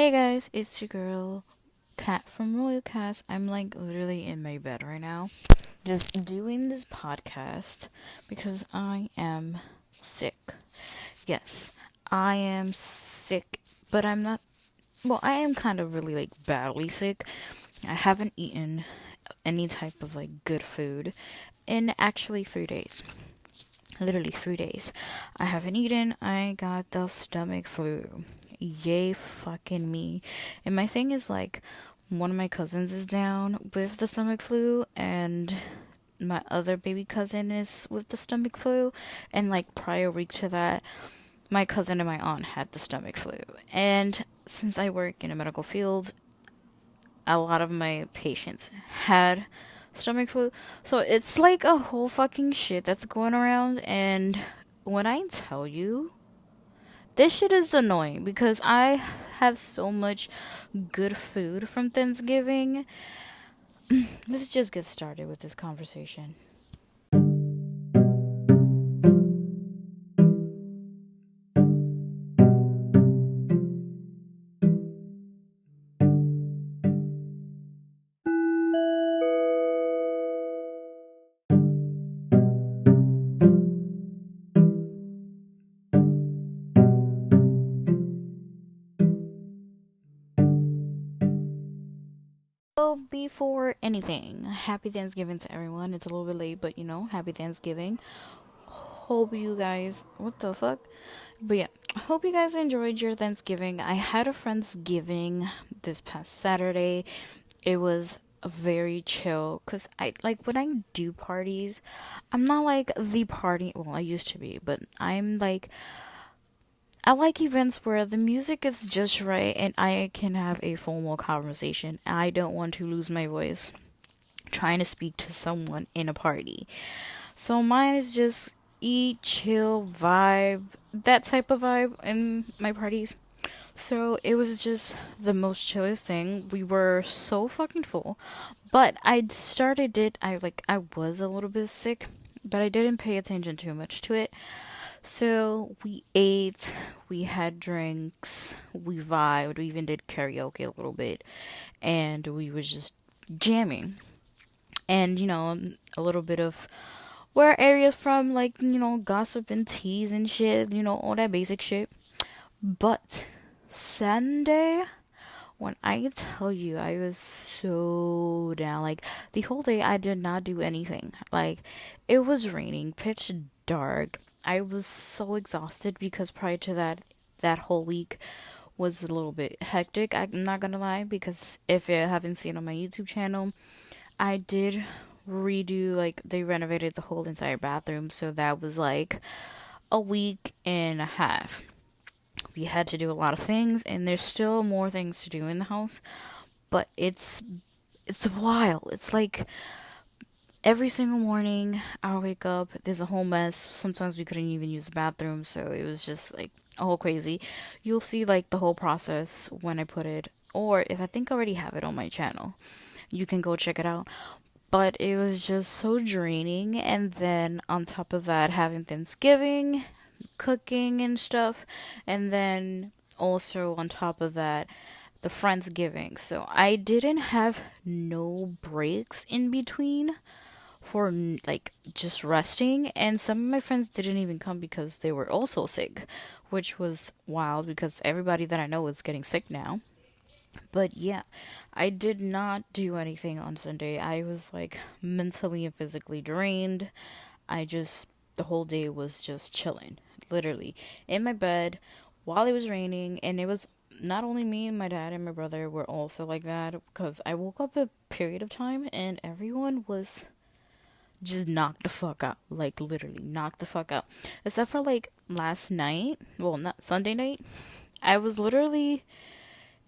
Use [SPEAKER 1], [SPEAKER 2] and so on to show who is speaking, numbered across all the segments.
[SPEAKER 1] Hey guys, it's your girl Kat from Royal Cast. I'm like literally in my bed right now, just doing this podcast because I am sick. Yes, I am sick, but I'm not. Well, I am kind of really like badly sick. I haven't eaten any type of like good food in actually 3 days. Literally 3 days. I haven't eaten. I got the stomach flu. Yay fucking me. And my thing is like one of my cousins is down with the stomach flu and my other baby cousin is with the stomach flu, and like prior week to that my cousin and my aunt had the stomach flu. And since I work in a medical field, a lot of my patients had stomach flu. So it's like a whole fucking shit that's going around. And when I tell you, this shit is annoying because I have so much good food from Thanksgiving. Let's just get started with this conversation. So, before anything, happy Thanksgiving to everyone. It's a little bit late, but happy Thanksgiving. Hope you guys, what the fuck? But yeah, I hope you guys enjoyed your Thanksgiving. I had a Friendsgiving this past Saturday. It was very chill because I like when I do parties, I'm not like the party, well, I used to be, but I like events where the music is just right and I can have a formal conversation. I don't want to lose my voice trying to speak to someone in a party. So mine is just eat, chill, vibe, that type of vibe in my parties. So it was just the most chillest thing. We were so fucking full. But I started it, I was a little bit sick, but I didn't pay attention too much to it. So we ate, we had drinks, we vibed, we even did karaoke a little bit, and we was just jamming. And a little bit of where areas from, like, gossip and teas and shit, all that basic shit. But Sunday, when I tell you I was so down, like the whole day I did not do anything. Like it was raining, pitch dark. I was so exhausted because prior to that whole week was a little bit hectic. I'm not gonna lie, because if you haven't seen on my YouTube channel, I did redo, like they renovated the whole entire bathroom, so that was like a week and a half. We had to do a lot of things, and there's still more things to do in the house, but it's wild. It's like every single morning I wake up, there's a whole mess. Sometimes we couldn't even use the bathroom, so it was just like a whole crazy. You'll see like the whole process when I put it, or if I think I already have it on my channel, you can go check it out. But it was just so draining, and then on top of that, having Thanksgiving, cooking and stuff, and then also on top of that, the Friendsgiving. So I didn't have no breaks in between for like just resting, and some of my friends didn't even come because they were also sick, which was wild because everybody that I know is getting sick now. But yeah, I did not do anything on Sunday. I was like mentally and physically drained. The whole day was just chilling, literally, in my bed while it was raining. And it was not only me, my dad and my brother were also like that, because I woke up a period of time and everyone was just knocked the fuck out. Like, literally knocked the fuck out. Except for like last night, well, not Sunday night. I was literally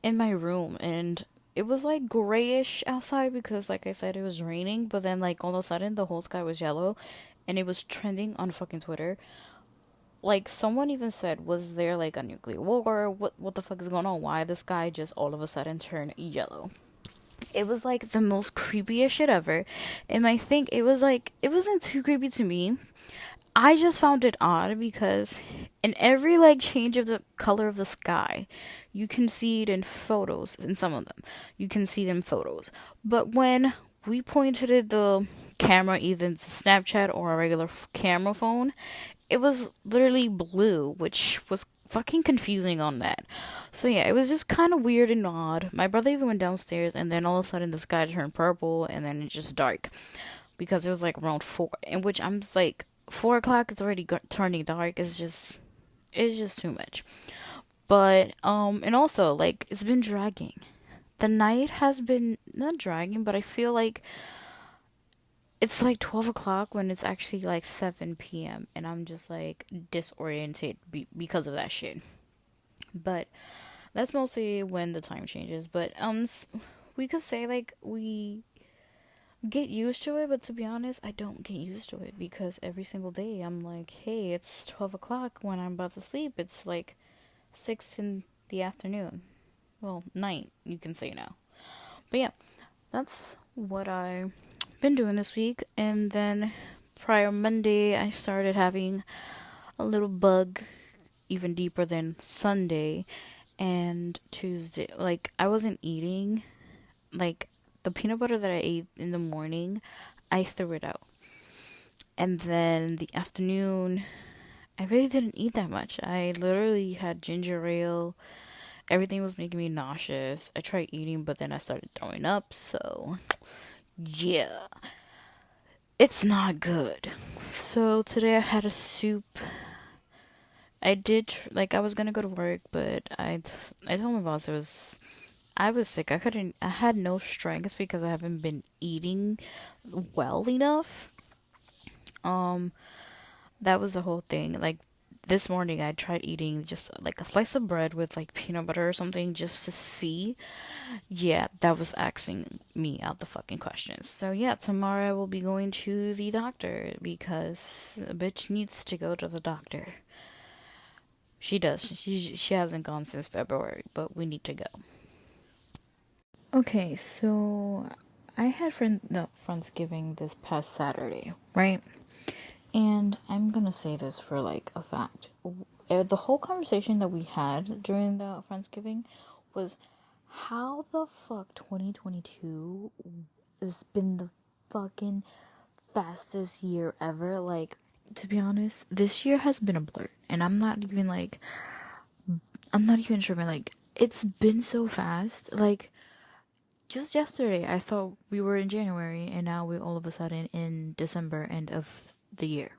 [SPEAKER 1] in my room and it was like grayish outside because, like I said, it was raining. But then, like, all of a sudden, the whole sky was yellow, and it was trending on fucking Twitter. Like, someone even said, "Was there like a nuclear war? What the fuck is going on? Why the sky just all of a sudden turned yellow?" It was like the most creepiest shit ever. And I think it wasn't too creepy to me. I just found it odd because in every like change of the color of the sky, you can see it in photos. In some of them, you can see them photos. But when we pointed at the camera, either to Snapchat or a regular camera phone, it was literally blue, which was fucking confusing on that. So yeah, it was just kind of weird and odd. My brother even went downstairs, and then all of a sudden the sky turned purple, and then it just dark because it was like around 4, in which I'm just like 4 o'clock. It's already turning dark. It's just too much. But and also like it's been dragging. The night has been not dragging, but I feel like it's like 12 o'clock when it's actually like 7 p.m. and I'm just like disoriented because of that shit. But that's mostly when the time changes. But we could say like we get used to it, but to be honest, I don't get used to it because every single day I'm like, hey, it's 12 o'clock when I'm about to sleep. It's like 6 in the afternoon. Well, night, you can say now. But yeah, that's what I've been doing this week. And then prior Monday, I started having a little bug even deeper than Sunday and Tuesday. Like, I wasn't eating. Like, the peanut butter that I ate in the morning, I threw it out. And then the afternoon, I really didn't eat that much. I literally had ginger ale. Everything was making me nauseous. I tried eating, but then I started throwing up. So, yeah, it's not good. So, today I had a soup. I did, like, I was gonna go to work, but I told my boss I was sick. I had no strength because I haven't been eating well enough. Um, that was the whole thing. Like, this morning I tried eating just like a slice of bread with like peanut butter or something just to see. Yeah, that was asking me out the fucking questions. So yeah, tomorrow I will be going to the doctor because a bitch needs to go to the doctor. She does. She hasn't gone since February, but we need to go. Okay, so I had Friendsgiving this past Saturday, right? And I'm gonna say this for like a fact. The whole conversation that we had during the Friendsgiving was how the fuck 2022 has been the fucking fastest year ever. Like, to be honest, this year has been a blur. And I'm not even sure, but like, it's been so fast. Like, just yesterday, I thought we were in January, and now we're all of a sudden in December, end of the year,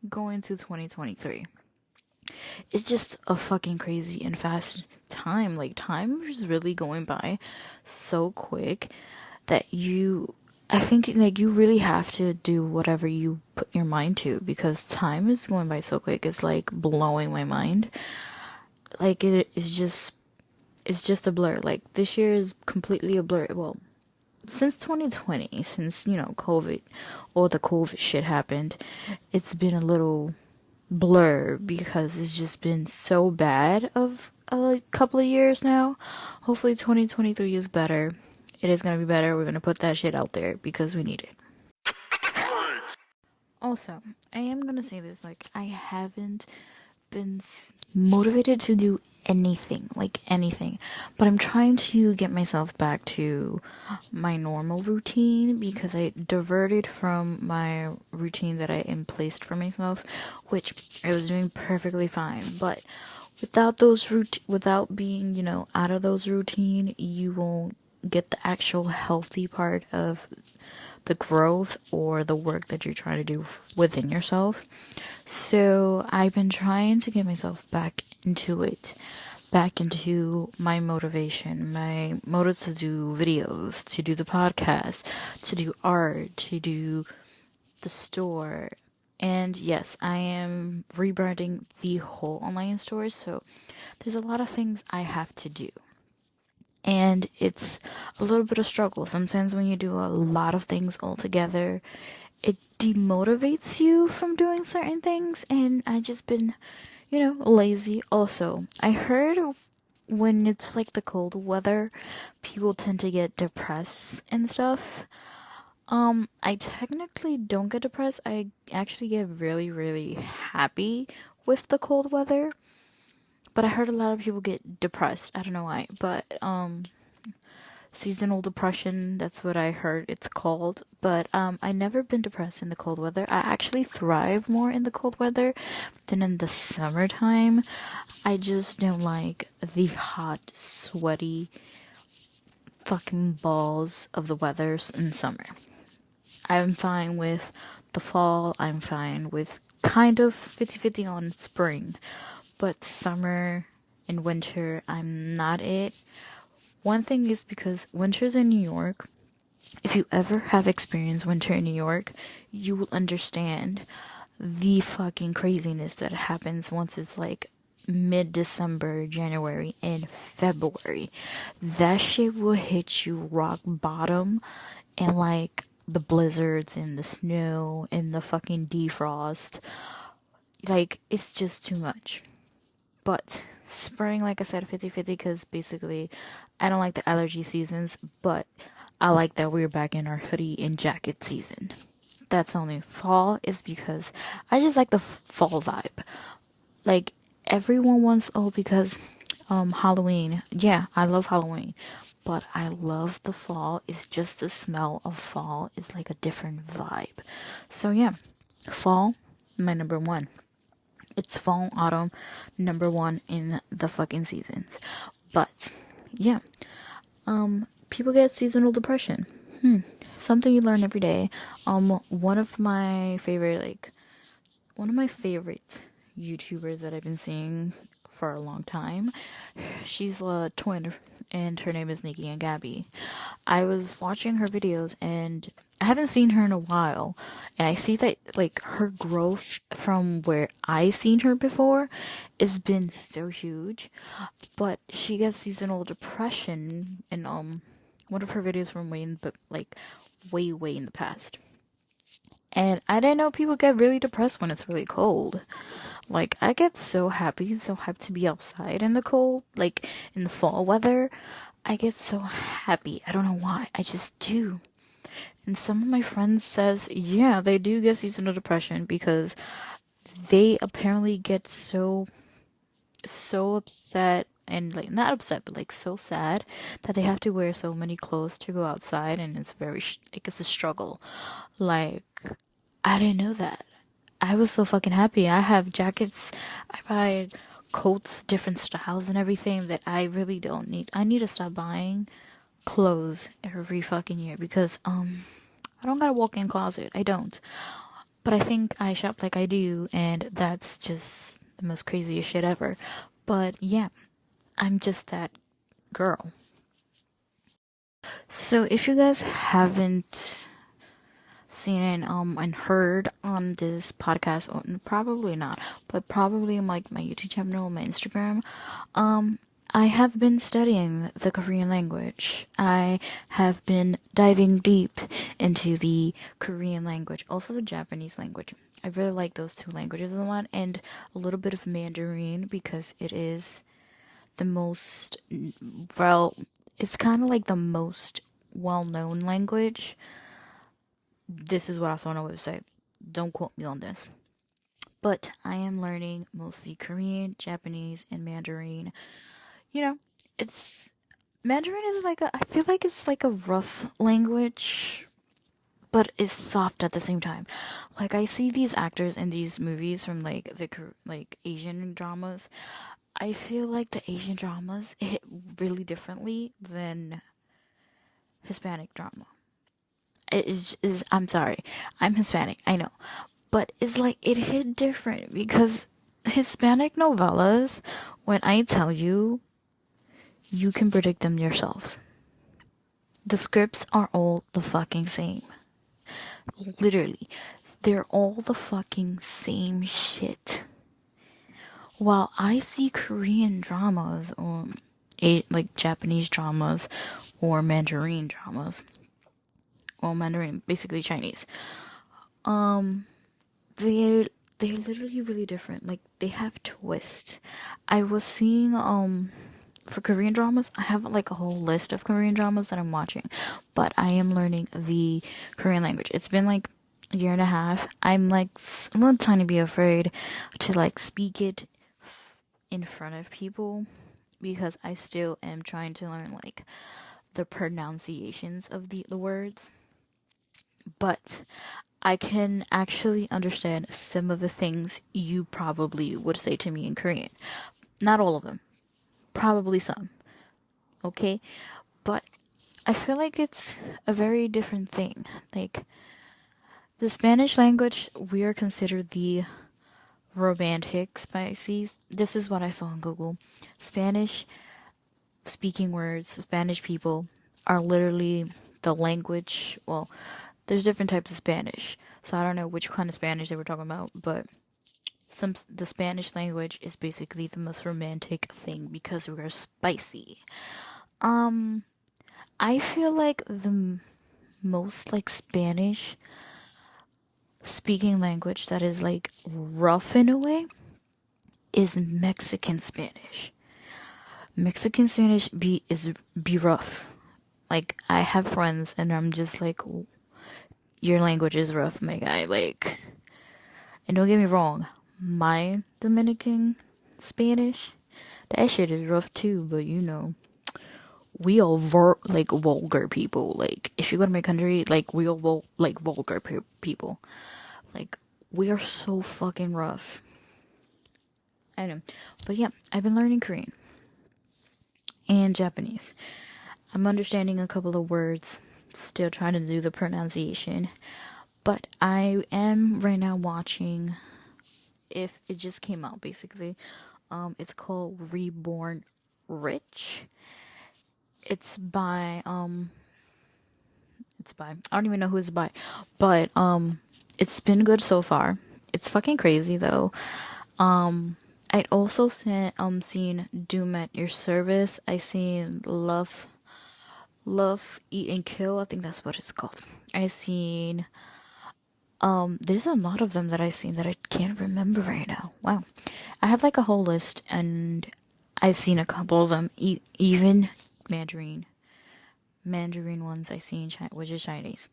[SPEAKER 1] going to 2023. It's just a fucking crazy and fast time. Like, time is really going by so quick that I think, like, you really have to do whatever you put your mind to because time is going by so quick. It's like blowing my mind. Like, it's just a blur. Like, this year is completely a blur. Well, since 2020, since, COVID, all the COVID shit happened, it's been a little blur because it's just been so bad of a couple of years now. Hopefully 2023 is better. It is going to be better. We're going to put that shit out there because we need it. Also, I am going to say this, like, I haven't been motivated to do anything, like anything, but I'm trying to get myself back to my normal routine because I diverted from my routine that I emplaced for myself, which I was doing perfectly fine, but without being, out of those routine, you won't get the actual healthy part of the growth or the work that you're trying to do within yourself. So I've been trying to get myself back into it, back into my motivation, my motive to do videos, to do the podcast, to do art, to do the store. And yes, I am rebranding the whole online store, so there's a lot of things I have to do. And it's a little bit of struggle. Sometimes when you do a lot of things all together, it demotivates you from doing certain things. And I just been, lazy. Also, I heard when it's like the cold weather, people tend to get depressed and stuff. I technically don't get depressed. I actually get really, really happy with the cold weather. But I heard a lot of people get depressed. I don't know why. But seasonal depression, that's what I heard it's called. But I never been depressed in the cold weather. I actually thrive more in the cold weather than in the summertime. I just don't like the hot, sweaty fucking balls of the weathers in summer. I'm fine with the fall. I'm fine with kind of 50-50 on spring. But summer and winter, I'm not it. One thing is because winter's in New York. If you ever have experienced winter in New York, you will understand the fucking craziness that happens once it's like mid-December, January, and February. That shit will hit you rock bottom, and like the blizzards and the snow and the fucking defrost. Like, it's just too much. But spring, like I said, 50-50, because basically I don't like the allergy seasons, but I like that we're back in our hoodie and jacket season. That's only fall is because I just like the fall vibe. Like, everyone wants, oh, because Halloween. Yeah, I love Halloween. But I love the fall. It's just the smell of fall is like a different vibe. So yeah, fall, my number one. It's fall, autumn, number one in the fucking seasons. But yeah, people get seasonal depression. Something you learn every day. One of my favorite YouTubers that I've been seeing for a long time. She's a twin, and her name is Nikki and Gabby. I was watching her videos, and I haven't seen her in a while, and I see that like her growth from where I seen her before has been so huge. But she gets seasonal depression in one of her videos from way in the past. And I didn't know people get really depressed when it's really cold. Like, I get so happy, so hyped to be outside in the cold, like in the fall weather. I get so happy. I don't know why. I just do. And some of my friends says, yeah, they do get seasonal depression because they apparently get so upset and like not upset but like so sad that they have to wear so many clothes to go outside, and it's very like it's a struggle. Like, I didn't know that. I was so fucking happy. I have jackets, I buy coats, different styles and everything that I really don't need. I need to stop buying clothes every fucking year because I don't got a walk-in closet. I don't. But I think I shop like I do, and that's just the most craziest shit ever. But yeah, I'm just that girl. So if you guys haven't seen and heard on this podcast, or probably not, but probably like my YouTube channel, my Instagram, I have been studying the Korean language. I have been diving deep into the Korean language, also the Japanese language. I really like those two languages a lot, and a little bit of Mandarin because it is the most, well, it's kind of like the most well-known language. This is what I saw on a website. Don't quote me on this. But I am learning mostly Korean, Japanese, and Mandarin. You know, it's Mandarin is I feel like it's like a rough language, but it's soft at the same time. Like, I see these actors in these movies from like like Asian dramas. I feel like the Asian dramas hit really differently than Hispanic drama. I'm sorry, I'm Hispanic, I know, but it's like it hit different because Hispanic novellas, when I tell you, you can predict them yourselves. The scripts are all the fucking same. Literally, they're all the fucking same shit. While I see Korean dramas or like Japanese dramas or Mandarin dramas, well, Mandarin, basically Chinese. They're they're literally really different. Like, they have twists. I was seeing for Korean dramas, I have like a whole list of Korean dramas that I'm watching, but I am learning the Korean language. It's been like a year and a half. I'm like a little tiny bit afraid to like speak it in front of people because I still am trying to learn like the pronunciations of the words. But I can actually understand some of the things you probably would say to me in Korean. Not all of them, probably some. Okay? But I feel like it's a very different thing. Like, the Spanish language, we are considered the romantic species. This is what I saw on Google. Spanish speaking words, Spanish people are literally the language. Well, there's different types of Spanish, so I don't know which kind of Spanish they were talking about, but the Spanish language is basically the most romantic thing because we're spicy. I feel like the most like Spanish speaking language that is like rough in a way is Mexican Spanish. Mexican Spanish be rough. Like I have friends and I'm just like, your language is rough, my guy. Like, and don't get me wrong, my Dominican Spanish, that shit is rough too. But you know, we all like vulgar people. Like if you go to my country, like we all like vulgar people. Like we are so fucking rough. I know, but yeah, I've been learning Korean and Japanese. I'm understanding a couple of words, still trying to do the pronunciation. But I am right now watching, if it just came out basically, it's called Reborn Rich. It's by I don't even know who it's by, but it's been good so far. It's fucking crazy though. I'd also seen Doom at Your Service. I seen Love, Eat and Kill. I think that's what it's called. I seen there's a lot of them that I've seen that I can't remember right now. Wow, I have like a whole list, and I've seen a couple of them. Even Mandarin ones I seen, which is Chinese.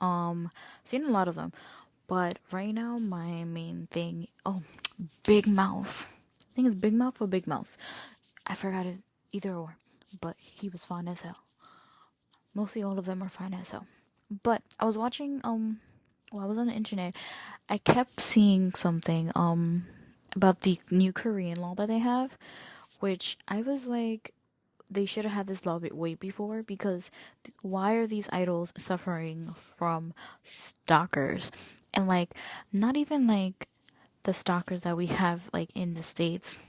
[SPEAKER 1] Seen a lot of them, but right now my main thing. Oh, Big Mouth. I think it's Big Mouth or Big Mouse. I forgot it, either or. But he was fine as hell. Mostly all of them are fine as hell. But I was watching while I was on the internet, I kept seeing something about the new Korean law that they have, which I was like, they should have had this law way before, because why are these idols suffering from stalkers? And like, not even like the stalkers that we have like in the States,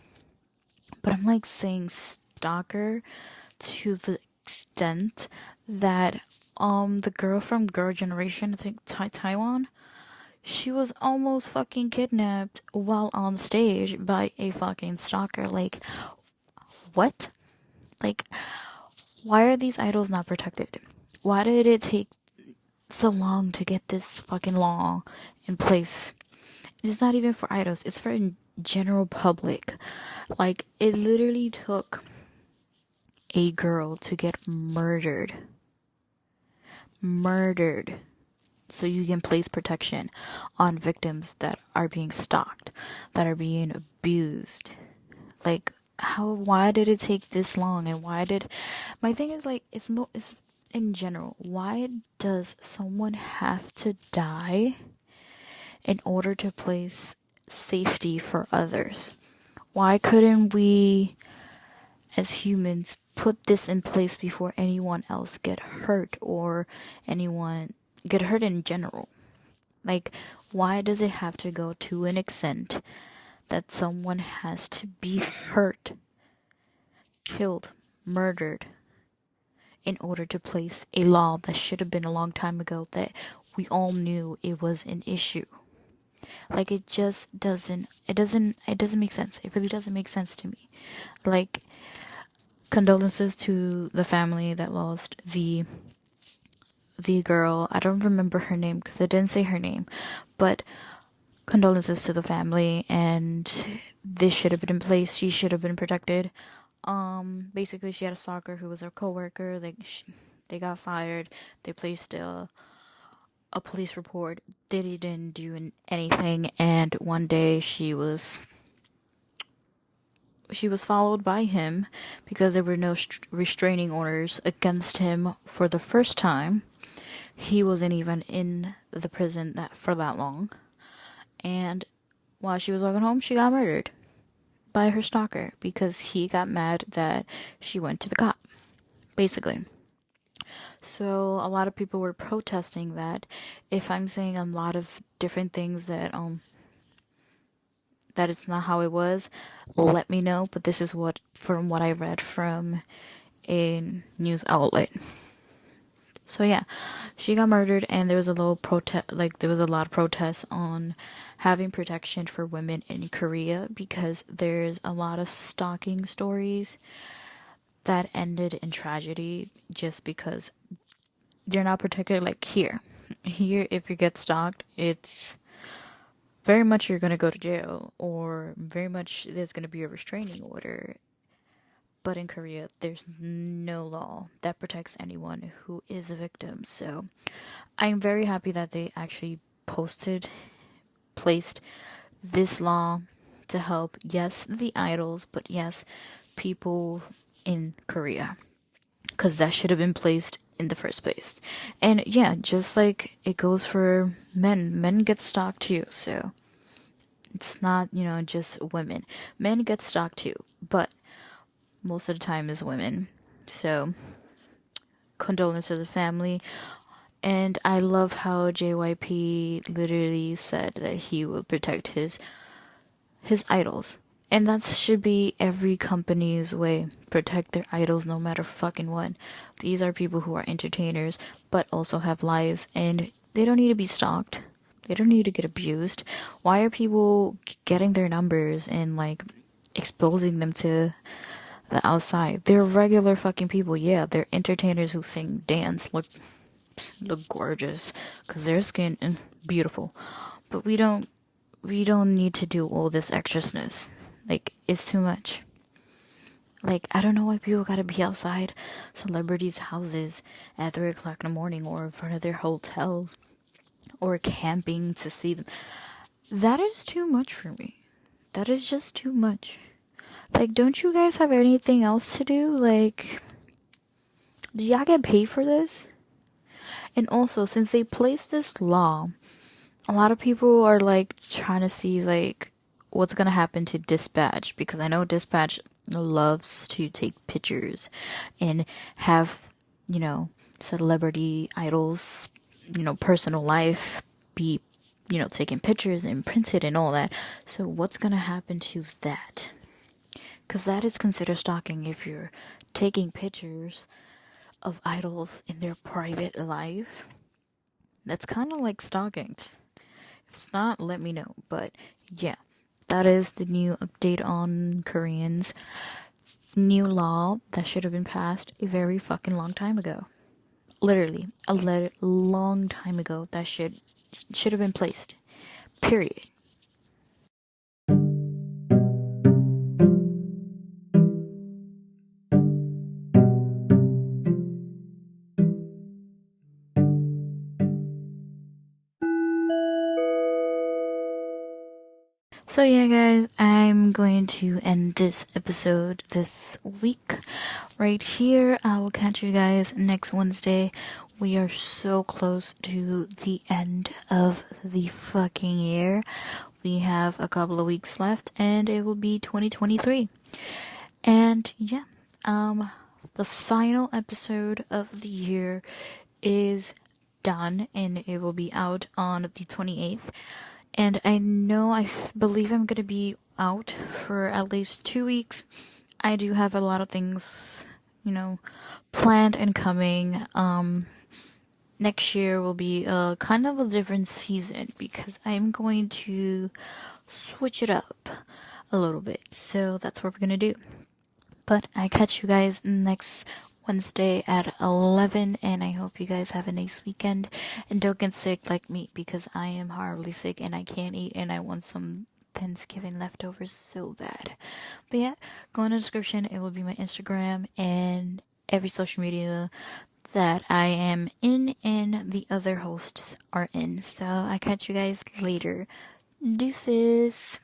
[SPEAKER 1] but I'm like saying stalker to the extent that the girl from Girl Generation, I think Taiwan, she was almost fucking kidnapped while on stage by a fucking stalker. Like, what? Like, why are these idols not protected? Why did it take so long to get this fucking law in place? It's not even for idols, it's for general public. Like, it literally took a girl to get murdered so you can place protection on victims that are being stalked, that are being abused. Like, why did it take this long? And my thing is like, it's in general, why does someone have to die in order to place safety for others? Why couldn't we as humans put this in place before anyone else get hurt, or anyone get hurt in general? Like, why does it have to go to an extent that someone has to be hurt, killed, murdered in order to place a law that should have been a long time ago, that we all knew it was an issue? Like, it just doesn't make sense. It really doesn't make sense to me. Like, condolences to the family that lost the girl. I don't remember her name because I didn't say her name, but condolences to the family, and this should have been in place. She should have been protected. Basically, she had a stalker who was her coworker. They got fired. They placed a police report. Diddy didn't do anything, and one day she was followed by him because there were no restraining orders against him for the first time. He wasn't even in the prison for that long, and while she was walking home, she got murdered by her stalker because he got mad that she went to the cop, basically. So a lot of people were protesting that. If I'm saying a lot of different things that it's not how it was, let me know. But this is from what I read from a news outlet. So yeah, she got murdered, and there was a little protest. Like, there was a lot of protests on having protection for women in Korea because there's a lot of stalking stories that ended in tragedy just because they're not protected. Like here, if you get stalked, it's very much you're gonna go to jail, or very much there's gonna be a restraining order. But in Korea, there's no law that protects anyone who is a victim. So I'm very happy that they actually placed this law to help, yes, the idols, but yes, people in Korea. Because that should have been placed in the first place. And yeah, just like it goes for men get stalked too. So it's not, just women. Men get stalked too, but most of the time is women. So condolences to the family. And I love how JYP literally said that he will protect his idols. And that should be every company's way. Protect their idols no matter fucking what. These are people who are entertainers, but also have lives, and they don't need to be stalked. They don't need to get abused. Why are people getting their numbers and, exposing them to the outside? They're regular fucking people. Yeah, they're entertainers who sing, dance, look gorgeous, because their skin is beautiful. But we don't need to do all this extraness. It's too much. I don't know why people gotta be outside celebrities' houses at 3 o'clock in the morning, or in front of their hotels, or camping to see them. That is too much for me. That is just too much. Don't you guys have anything else to do? Do y'all get paid for this? And also, since they placed this law, a lot of people are trying to see what's gonna happen to Dispatch, because I know Dispatch loves to take pictures and have celebrity idols personal life be taking pictures and printed and all that. So what's gonna happen to that? Because that is considered stalking if you're taking pictures of idols in their private life. That's kind of like stalking. If it's not, let me know. But yeah, that is the new update on Koreans' new law that should have been passed a very fucking long time ago. Literally, a long time ago that should have been placed. Period. So yeah, guys, I'm going to end this episode this week right here. I will catch you guys next Wednesday. We are so close to the end of the fucking year. We have a couple of weeks left, and it will be 2023. And yeah, the final episode of the year is done, and it will be out on the 28th. And I believe I'm gonna be out for at least 2 weeks. I do have a lot of things, planned and coming. Next year will be kind of a different season because I'm going to switch it up a little bit. So that's what we're gonna do. But I catch you guys next Wednesday at 11, and I hope you guys have a nice weekend and don't get sick like me, because I am horribly sick and I can't eat and I want some Thanksgiving leftovers so bad. But yeah, go in the description. It will be my Instagram and every social media that I am in and the other hosts are in. So I catch you guys later. Deuces.